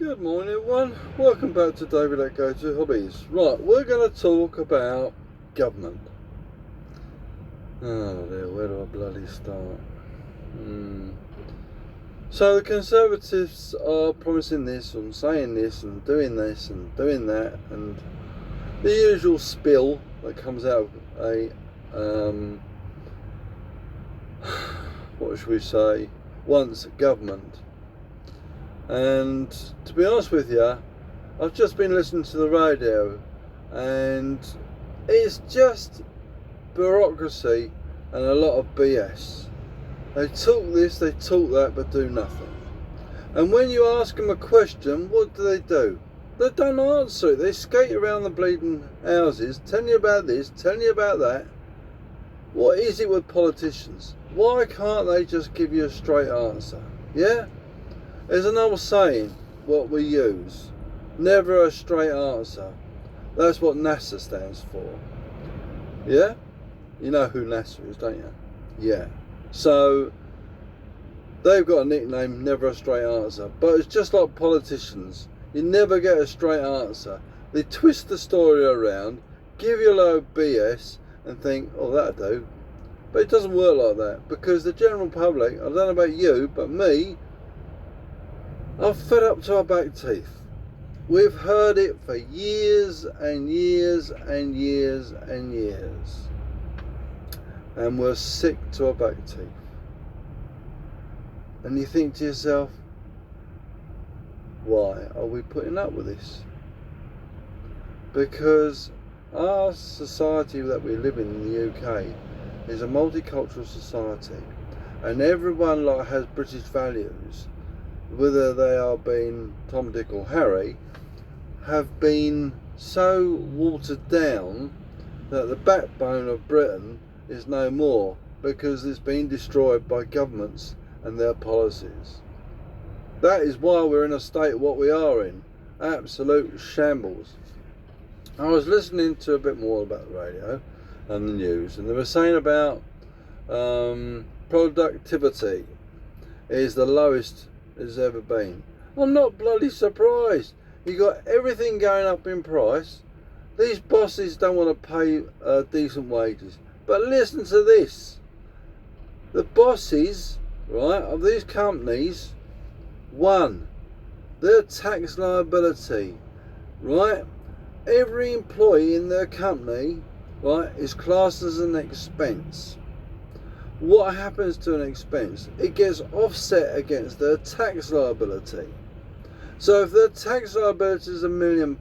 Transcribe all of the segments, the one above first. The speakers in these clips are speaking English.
Good morning everyone, welcome back to David at Go To Hobbies. Right, we're going to talk about government. Oh dear, where do I bloody start? So the Conservatives are promising this and saying this and doing that and the usual spill that comes out of a, what should we say, once government. And to be honest with you, I've just been listening to the radio and it's just bureaucracy and a lot of BS. They talk this, they talk that, but do nothing. And when you ask them a question, what do? They don't answer it. They skate around the bleeding houses, telling you about this, telling you about that. What is it with politicians? Why can't they just give you a straight answer? Yeah? There's an old saying, what we use, never a straight answer. That's what NASA stands for. Yeah? You know who NASA is, don't you? Yeah. So, they've got a nickname, never a straight answer. But it's just like politicians. You never get a straight answer. They twist the story around, give you a load of BS, and think, oh, that'll do. But it doesn't work like that. Because the general public, I don't know about you, but me, I'm fed up to our back teeth. We've heard it for years and years and years and years. And we're sick to our back teeth. And you think to yourself, why are we putting up with this? Because our society that we live in the UK is a multicultural society. And everyone has British values, whether they are being Tom, Dick or Harry, have been so watered down that the backbone of Britain is no more because it's been destroyed by governments and their policies. That is why we're in a state of what we are in. Absolute shambles. I was listening to a bit more about the radio and the news, and they were saying about productivity is the lowest it's ever been. I'm not bloody surprised. You got everything going up in price. These bosses don't want to pay decent wages. But listen to this. The bosses, right, of these companies, one, their tax liability, right? Every employee in their company, right, is classed as an expense. What happens to an expense? It gets offset against their tax liability. So if their tax liability is £1 million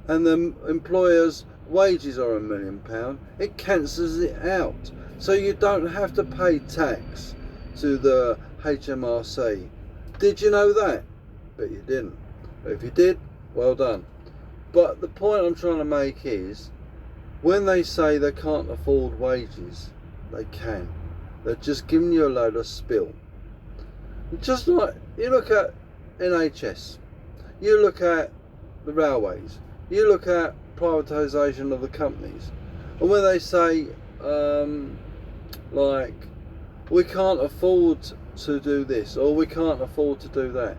and the employer's wages are £1 million, it cancels it out. So you don't have to pay tax to the HMRC. Did you know that? But you didn't. But if you did, well done. But the point I'm trying to make is, when they say they can't afford wages, they can. They're just giving you a load of spill. Just like you look at NHS, you look at the railways, you look at privatisation of the companies, and when they say we can't afford to do this or we can't afford to do that,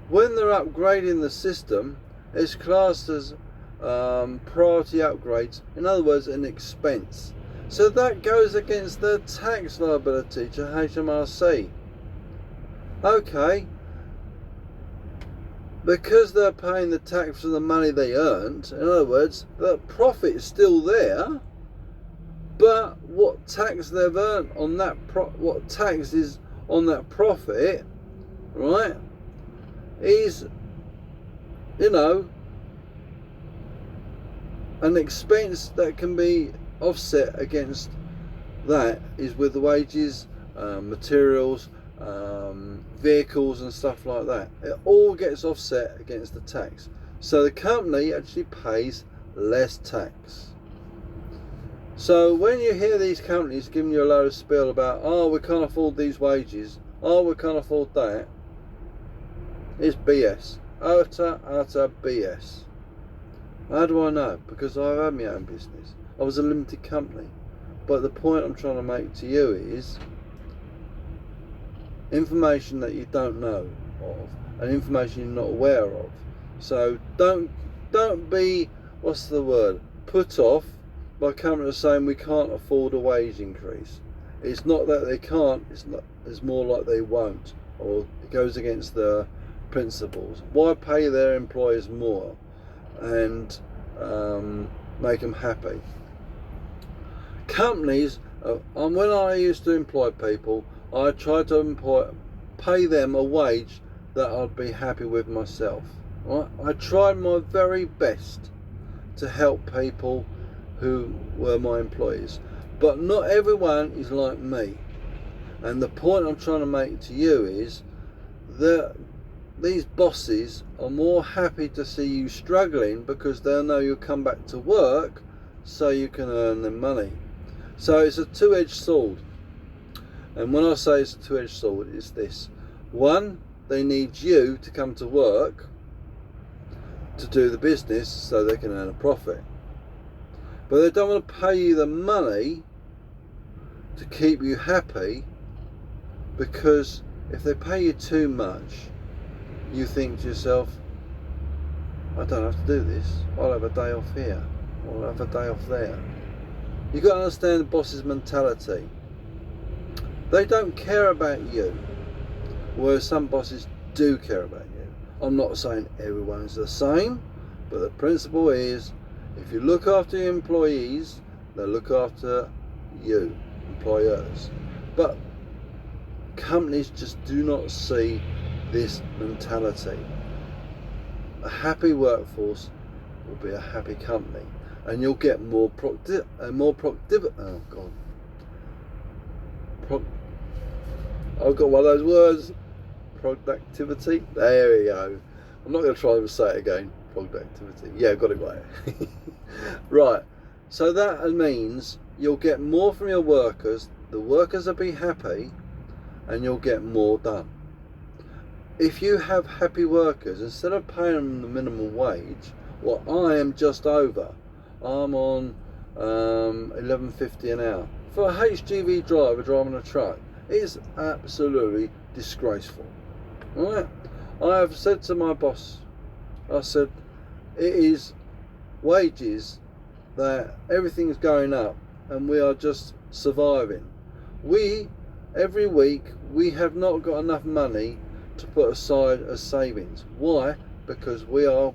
when they're upgrading the system, it's classed as priority upgrades, in other words an expense. So that goes against their tax liability to HMRC. Okay, because they're paying the tax for the money they earned, in other words, the profit is still there, but what tax they've earned on that what tax is on that profit, right, is, you know, an expense that can be offset against. That is with the wages, materials, vehicles and stuff like that. It all gets offset against the tax. So the company actually pays less tax. So when you hear these companies giving you a load of spiel about, oh, we can't afford these wages, oh, we can't afford that, it's BS. Utter BS. How do I know? Because I've had my own business. I was a limited company. But the point I'm trying to make to you is, information that you don't know of and information you're not aware of. So don't be, what's the word, put off by companies saying we can't afford a wage increase. It's not that they can't, it's more like they won't, or it goes against their principles. Why pay their employers more and make them happy? Companies, when I used to employ people, I tried to pay them a wage that I'd be happy with myself. Right? I tried my very best to help people who were my employees, but not everyone is like me. And the point I'm trying to make to you is that these bosses are more happy to see you struggling because they'll know you'll come back to work so you can earn them money. So it's a two-edged sword. And when I say it's a two-edged sword, it's this. One, they need you to come to work to do the business so they can earn a profit. But they don't want to pay you the money to keep you happy, because if they pay you too much, you think to yourself, I don't have to do this. I'll have a day off here. I'll have a day off there. You've got to understand the boss's mentality. They don't care about you, whereas some bosses do care about you. I'm not saying everyone is the same, but the principle is, if you look after your employees, they'll look after you, employers. But companies just do not see this mentality. A happy workforce will be a happy company, and you'll get more productivity. Oh God, I've got one of those words. Productivity. There we go. I'm not going to try and say it again. Productivity. Yeah, got it right. Right. So that means you'll get more from your workers. The workers will be happy, and you'll get more done. If you have happy workers, instead of paying them the minimum wage, what I am just over, I'm on $11.50 an hour for a HGV driver driving a truck. It's absolutely disgraceful. Right? I have said to my boss, I said, it is wages that everything's going up and we are just surviving. Every week we have not got enough money to put aside as savings. Why? Because we are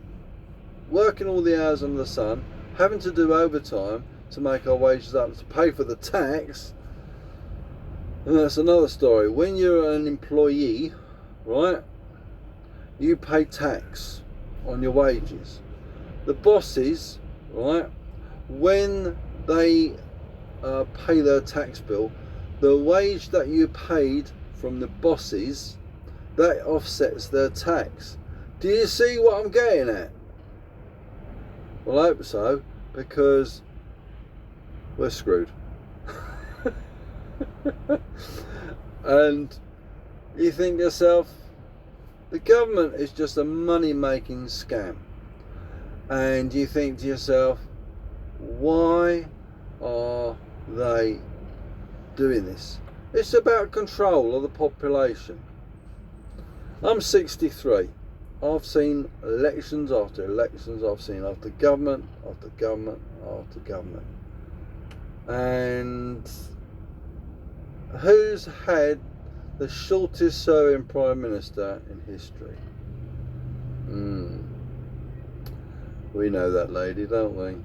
working all the hours under the sun, having to do overtime to make our wages up, to pay for the tax. And that's another story. When you're an employee, right, you pay tax on your wages. The bosses, right, when they pay their tax bill, the wage that you paid from the bosses, that offsets their tax. Do you see what I'm getting at? Well, I hope so, because we're screwed. And you think to yourself, the government is just a money-making scam. And you think to yourself, why are they doing this? It's about control of the population. I'm 63. I've seen elections after elections. I've seen after government, after government, after government. And who's had the shortest serving Prime Minister in history? We know that lady, don't we?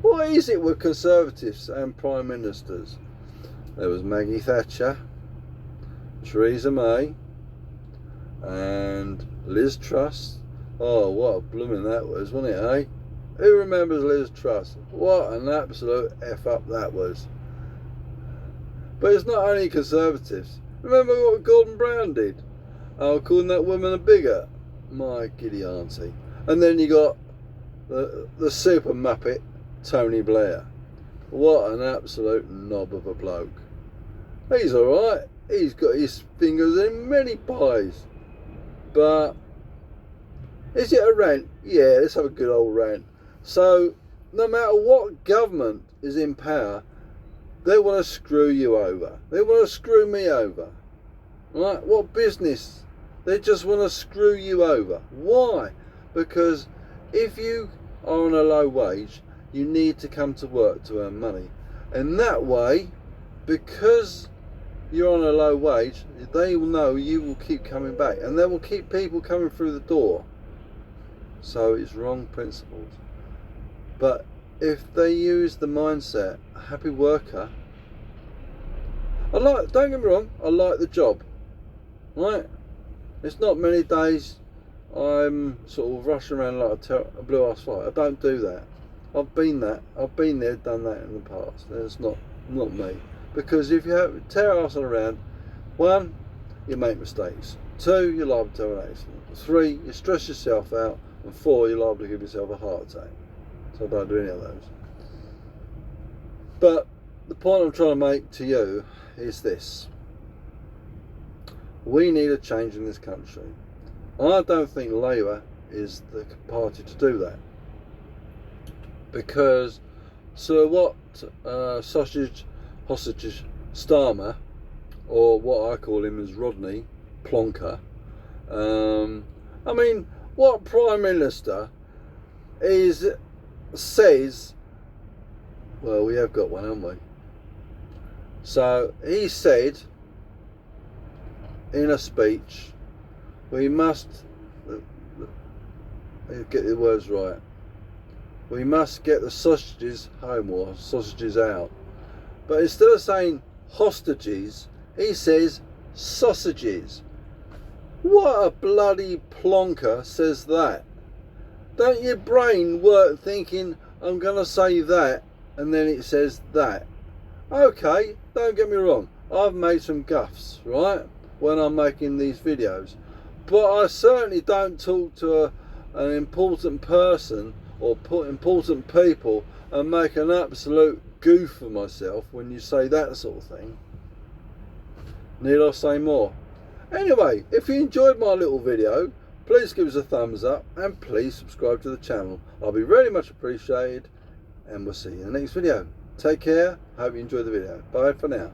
What is it with Conservatives and Prime Ministers? There was Maggie Thatcher, Theresa May, and Liz Truss. Oh, what a blooming that was, wasn't it, eh? Who remembers Liz Truss? What an absolute F up that was. But it's not only Conservatives. Remember what Gordon Brown did? Oh, calling that woman a bigot. My giddy auntie. And then you got the super muppet, Tony Blair. What an absolute knob of a bloke. He's alright. He's got his fingers in many pies. But is it a rant? Yeah, let's have a good old rant. So, no matter what government is in power, they want to screw you over. They want to screw me over. Right? What business They just want to screw you over. Why? Because if you are on a low wage, you need to come to work to earn money. And that way, because you're on a low wage, they will know you will keep coming back, and they will keep people coming through the door. So it's wrong principles. But if they use the mindset, happy worker, don't get me wrong, I like the job, right? It's not many days I'm sort of rushing around like a blue ass fly. I don't do that. I've been there, done that in the past. It's not me. Because if you tear arsing around, 1, you make mistakes. 2, you're liable to have an accident. 3, you stress yourself out. And 4, you're liable to give yourself a heart attack. So I don't do any of those. But the point I'm trying to make to you is this. We need a change in this country. I don't think Labour is the party to do that. Because Sir Hostage Starmer, or what I call him as Rodney Plonker, I mean, what Prime Minister says, well, we have got one, haven't we? So he said in a speech, we must get the words right. We must get the sausages home, or sausages out. But instead of saying hostages, he says sausages. What a bloody plonker says that? Don't your brain work thinking, I'm going to say that, and then it says that? Okay, don't get me wrong, I've made some guffs, right, when I'm making these videos. But I certainly don't talk to an important person or put important people and make an absolute goof of myself when you say that sort of thing. Need I say more? Anyway, if you enjoyed my little video, please give us a thumbs up and please subscribe to the channel. I'll be very much appreciated, and we'll see you in the next video. Take care. Hope you enjoyed the video. Bye for now.